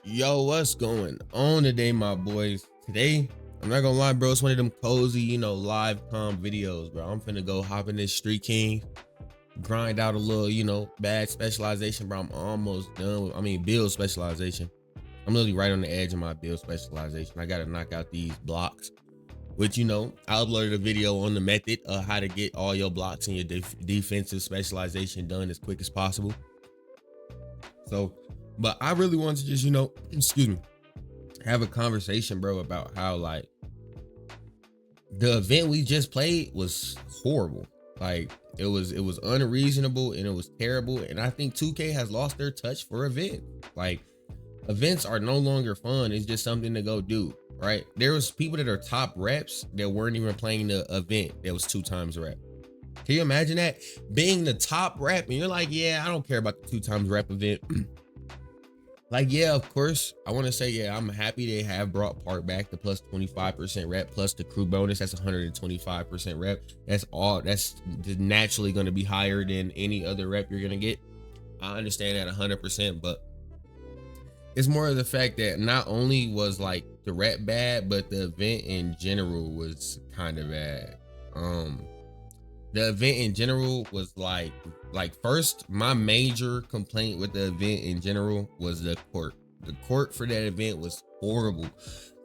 Yo, what's going on today, my boys? Today, I'm not gonna lie, bro. It's one of them cozy, live com videos, bro. I'm finna go hop in this Street King, grind out a little, bad specialization, bro. I'm almost done with, build specialization. I'm literally right on the edge of my build specialization. I gotta knock out these blocks, which, I uploaded a video on the method of how to get all your blocks and your defensive specialization done as quick as possible. So, but I really want to just, excuse me, have a conversation, bro, about how like the event we just played was horrible. Like it was unreasonable and it was terrible. And I think 2K has lost their touch for event. Like events are no longer fun. It's just something to go do. Right. There was people that are top reps that weren't even playing the event that was 2x rep. Can you imagine that? Being the top rep and you're like, yeah, I don't care about the 2x rep event. Like, yeah, of course, I want to say, yeah, I'm happy they have brought Park back, the plus 25% rep plus the crew bonus. That's 125% rep. That's naturally going to be higher than any other rep you're going to get. I understand that 100%, but it's more of the fact that not only was like the rep bad, but the event in general was kind of bad. The event in general was like first, my major complaint with the event in general was the court. The court for that event was horrible.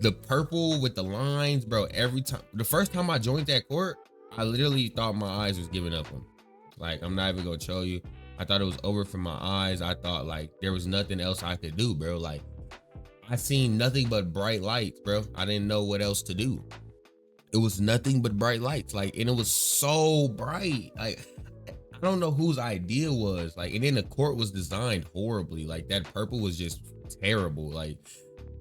The purple with the lines, bro. Every time, the first time I joined that court, I literally thought my eyes was giving up on me. Like, I'm not even gonna show you. I thought it was over for my eyes. I thought like there was nothing else I could do, bro. Like, I seen nothing but bright lights, bro. I didn't know what else to do. It was nothing but bright lights, like, and it was so bright. Like, I don't know whose idea was, like, and then the court was designed horribly. Like, that purple was just terrible. Like,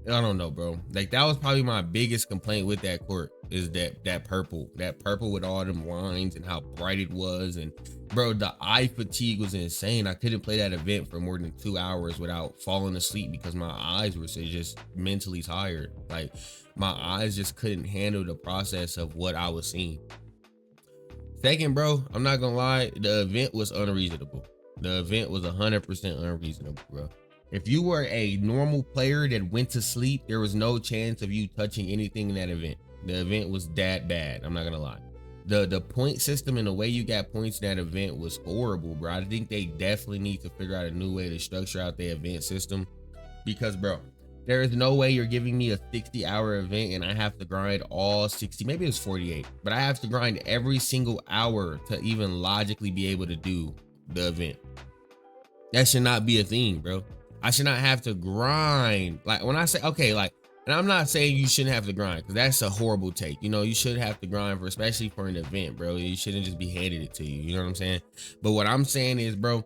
I don't know, bro. Like, that was probably my biggest complaint with that court is that purple with all them lines and how bright it was. And bro, the eye fatigue was insane. I couldn't play that event for more than 2 hours without falling asleep because my eyes were just mentally tired. Like, my eyes just couldn't handle the process of what I was seeing. Second, bro, I'm not gonna lie, the event was unreasonable. The event was 100% unreasonable, bro. If you were a normal player that went to sleep, there was no chance of you touching anything in that event. The event was that bad. I'm not gonna lie. The point system and the way you got points in that event was horrible, bro. I think they definitely need to figure out a new way to structure out the event system because, bro, there is no way you're giving me a 60-hour event and I have to grind all 60, maybe it's 48, but I have to grind every single hour to even logically be able to do the event. That should not be a thing, bro. I should not have to grind. Like, when I say, okay, like, and I'm not saying you shouldn't have to grind because that's a horrible take. You should have to grind for, especially for an event, bro. You shouldn't just be handed it to you. You know what I'm saying? But what I'm saying is, bro,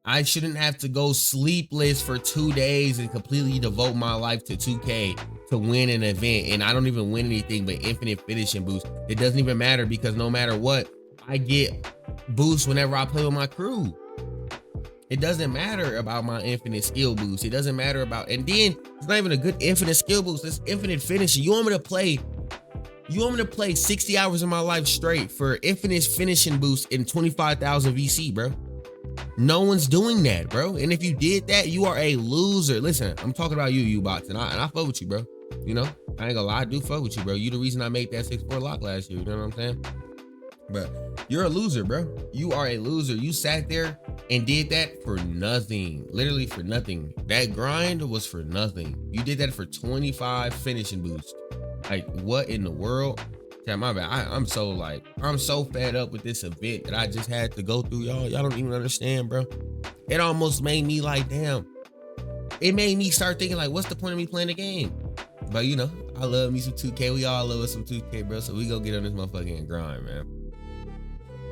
I shouldn't have to go sleepless for 2 days and completely devote my life to 2K to win an event. And I don't even win anything but infinite finishing boost. It doesn't even matter because no matter what, I get boosts whenever I play with my crew. It doesn't matter about my infinite skill boost. It doesn't matter about, and then it's not even a good infinite skill boost. It's infinite finishing. You want me to play 60 hours of my life straight for infinite finishing boost in 25,000 VC, bro? No one's doing that, bro. And if you did that, you are a loser. Listen, I'm talking about you bots, and I fuck with you, bro. I ain't gonna lie, I do fuck with you, bro. You the reason I made that 6-4 lock last year. You know what I'm saying? But you're a loser, bro. You are a loser. You sat there and did that for nothing. Literally for nothing. That grind was for nothing. You did that for 25 finishing boost. Like, what in the world? Yeah, my bad. I'm so fed up with this event that I just had to go through, y'all. Y'all don't even understand, bro. It almost made me like, damn. It made me start thinking, like, what's the point of me playing the game? But, I love me some 2K. We all love us some 2K, bro. So we go get on this motherfucking grind, man.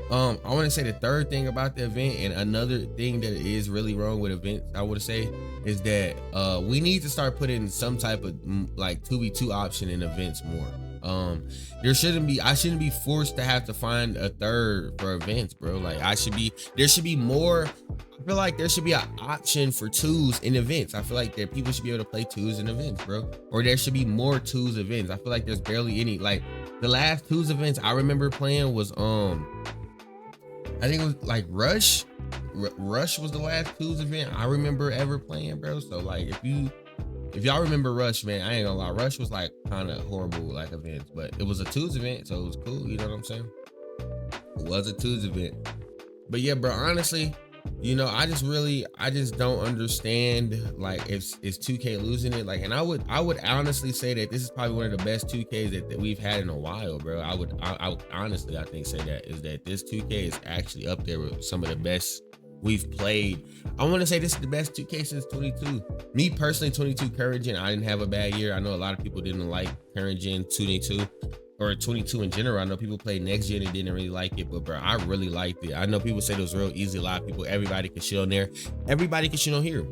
I want to say the third thing about the event, and another thing that is really wrong with events, I would say, is that we need to start putting some type of like 2v2 option in events more. I shouldn't be forced to have to find a third for events, bro. Like, there should be more. I feel like there should be an option for twos in events. I feel like that people should be able to play twos in events, bro. Or there should be more twos events. I feel like there's barely any. Like, the last twos events I remember playing was I think it was like Rush. Rush was the last twos event I remember ever playing, bro. So like, if If y'all remember Rush, man, I ain't gonna lie. Rush was like kind of horrible like events, but it was a twos event, so it was cool. You know what I'm saying? It was a twos event. But yeah, bro, honestly, you know, I just don't understand like if 2K losing it. Like, and I would honestly say that this is probably one of the best 2Ks that we've had in a while, bro. I would honestly, I think, say that is that this 2K is actually up there with some of the best we've played. I want to say this is the best 2K since 22. Me personally, 22 current gen, I didn't have a bad year. I know a lot of people didn't like current gen 22 or 22 in general. I know people played next gen and didn't really like it, but bro, I really liked it. I know people said it was real easy. A lot of people, everybody can shit on there. Everybody can shit on here.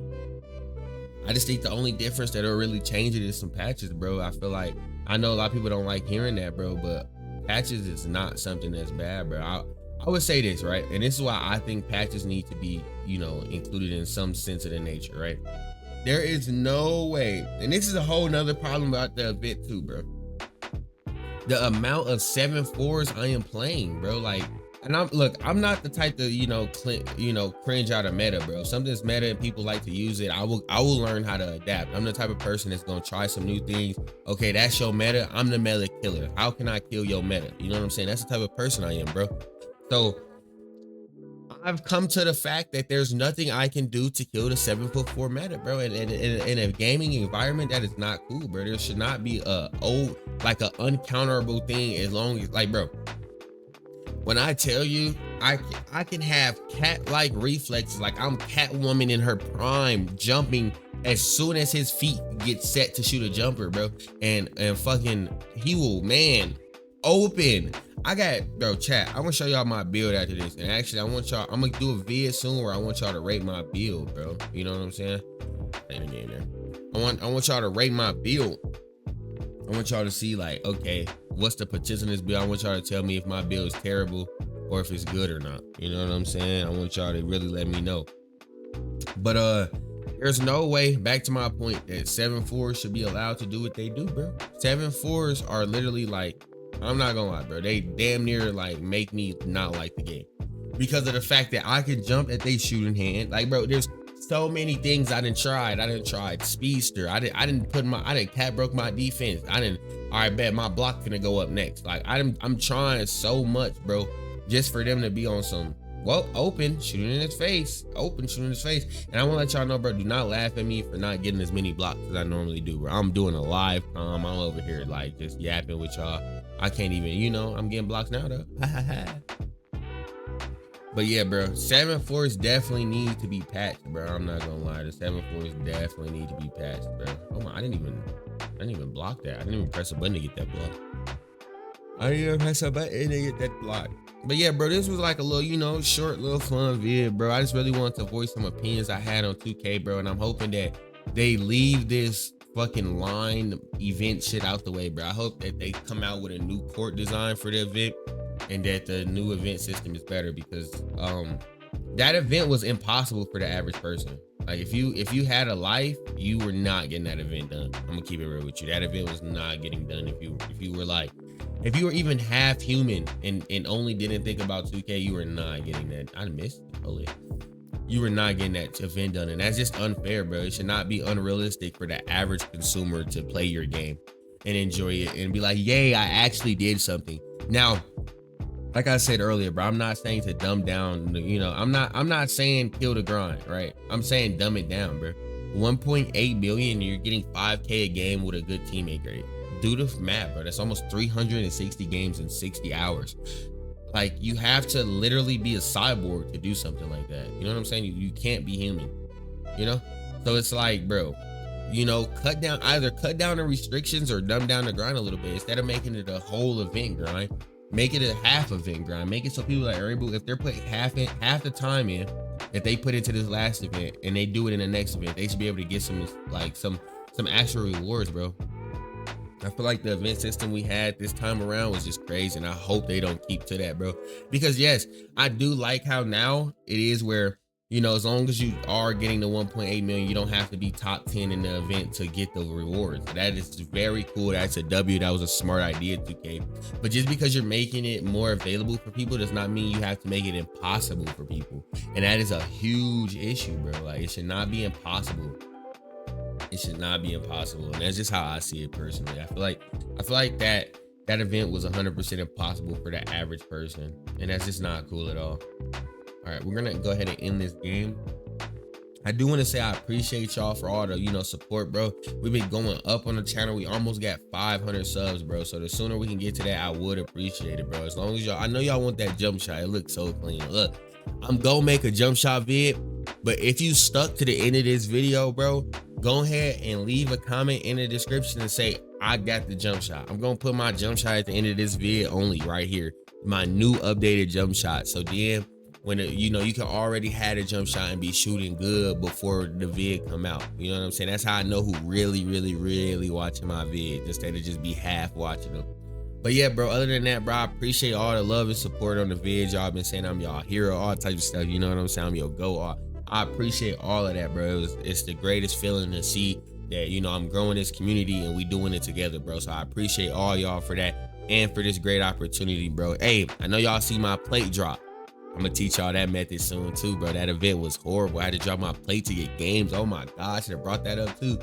I just think the only difference that'll really change it is some patches, bro. I feel like, I know a lot of people don't like hearing that, bro, but patches is not something that's bad, bro. I would say this, right? And this is why I think patches need to be, you know, included in some sense of the nature, right? There is no way, and this is a whole nother problem about the event too, bro. The amount of 7-4s I am playing, bro. Like, and I'm not the type to, you know, cringe out of meta, bro. If something's meta and people like to use it, I will learn how to adapt. I'm the type of person that's gonna try some new things. Okay, that's your meta. I'm the meta killer. How can I kill your meta? You know what I'm saying? That's the type of person I am, bro. So I've come to the fact that there's nothing I can do to kill the 7'4" meta, bro. And in a gaming environment, that is not cool, bro. There should not be a uncounterable thing as long as, like, bro, when I tell you I can have cat-like reflexes, like I'm Catwoman in her prime, jumping as soon as his feet get set to shoot a jumper, bro. And fucking he will, man, open. I got, bro, chat, I'm gonna show y'all my build after this. And actually, I'm gonna do a vid soon where I want y'all to rate my build, bro. You know what I'm saying? Ain't a game there. I want y'all to rate my build. I want y'all to see, like, okay, what's the potential in this build? I want y'all to tell me if my build is terrible or if it's good or not. You know what I'm saying? I want y'all to really let me know. But there's no way, back to my point, that 7-4s should be allowed to do what they do, bro. 7-4s are literally like, I'm not gonna lie, bro, they damn near like make me not like the game because of the fact that I can jump at they shooting hand. Like, bro, there's so many things I didn't try speedster. I didn't cat broke my defense. All right, bet my block gonna go up next. Like, I'm trying so much, bro, just for them to be on some, well, open, shooting in his face, open, shooting in his face. And I want to let y'all know, bro, do not laugh at me for not getting as many blocks as I normally do, bro. I'm doing a live I'm over here like just yapping with y'all. I can't even, you know, I'm getting blocks now though. But yeah, bro, 7-4s definitely need to be patched, bro. I'm not gonna lie, the 7-4s definitely need to be patched, bro. Oh my, I didn't even block that. I didn't even press a button to get that block. I didn't even press a button to get that block. But yeah, bro, this was like a little, you know, short little fun vid, bro. I just really wanted to voice some opinions I had on 2K, bro, and I'm hoping that they leave this fucking line event shit out the way, bro. I hope that they come out with a new court design for the event and that the new event system is better, because that event was impossible for the average person. Like, if you had a life, you were not getting that event done. I'm gonna keep it real with you. That event was not getting done if you were even half human and only didn't think about 2K, you were not getting that. I missed it. Holy. You were not getting that event done, and that's just unfair, bro. It should not be unrealistic for the average consumer to play your game and enjoy it and be like, yay, I actually did something. Now, like I said earlier, bro, I'm not saying to dumb down, you know, I'm not saying kill the grind, right? I'm saying dumb it down, bro. 1.8 billion, you're getting 5K a game with a good teammate grade. Do the math, bro. That's almost 360 games in 60 hours. Like, you have to literally be a cyborg to do something like that. You know what I'm saying? You can't be human, you know? So it's like, bro, you know, either cut down the restrictions or dumb down the grind a little bit. Instead of making it a whole event grind, make it a half event grind. Make it so people are able, if they're putting half the time in that they put into this last event and they do it in the next event, they should be able to get some actual rewards, bro. I feel like the event system we had this time around was just crazy, and I hope they don't keep to that, bro. Because yes, I do like how now it is where, you know, as long as you are getting the 1.8 million, you don't have to be top 10 in the event to get the rewards. That is very cool. That's a W. That was a smart idea, 2K. But just because you're making it more available for people does not mean you have to make it impossible for people. And that is a huge issue, bro. Like, it should not be impossible. It should not be impossible. And that's just how I see it personally. I feel like that event was 100% impossible for the average person. And that's just not cool at all. All right, we're gonna go ahead and end this game. I do want to say I appreciate y'all for all the, support, bro. We've been going up on the channel. We almost got 500 subs, bro. So the sooner we can get to that, I would appreciate it, bro. As long as y'all, I know y'all want that jump shot. It looks so clean. Look, I'm gonna make a jump shot vid, but if you stuck to the end of this video, bro, go ahead and leave a comment in the description and say, I got the jump shot. I'm gonna put my jump shot at the end of this vid only right here. My new updated jump shot. So then, when you can already have a jump shot and be shooting good before the vid come out. You know what I'm saying? That's how I know who really watching my vid, instead of just be half watching them. But yeah, bro, other than that, bro, I appreciate all the love and support on the vids. Y'all been saying I'm y'all hero, all types of stuff. You know what I'm saying? I'm your go. I appreciate all of that, bro. It's the greatest feeling to see that, I'm growing this community and we doing it together, bro. So I appreciate all y'all for that and for this great opportunity, bro. Hey, I know y'all see my plate drop. I'm gonna teach y'all that method soon too, bro. That event was horrible. I had to drop my plate to get games. Oh my gosh, I should have brought that up too.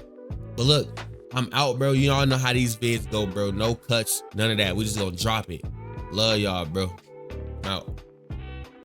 But look, I'm out, bro. You all know how these vids go, bro. No cuts, none of that. We just gonna drop it. Love y'all, bro. I'm out.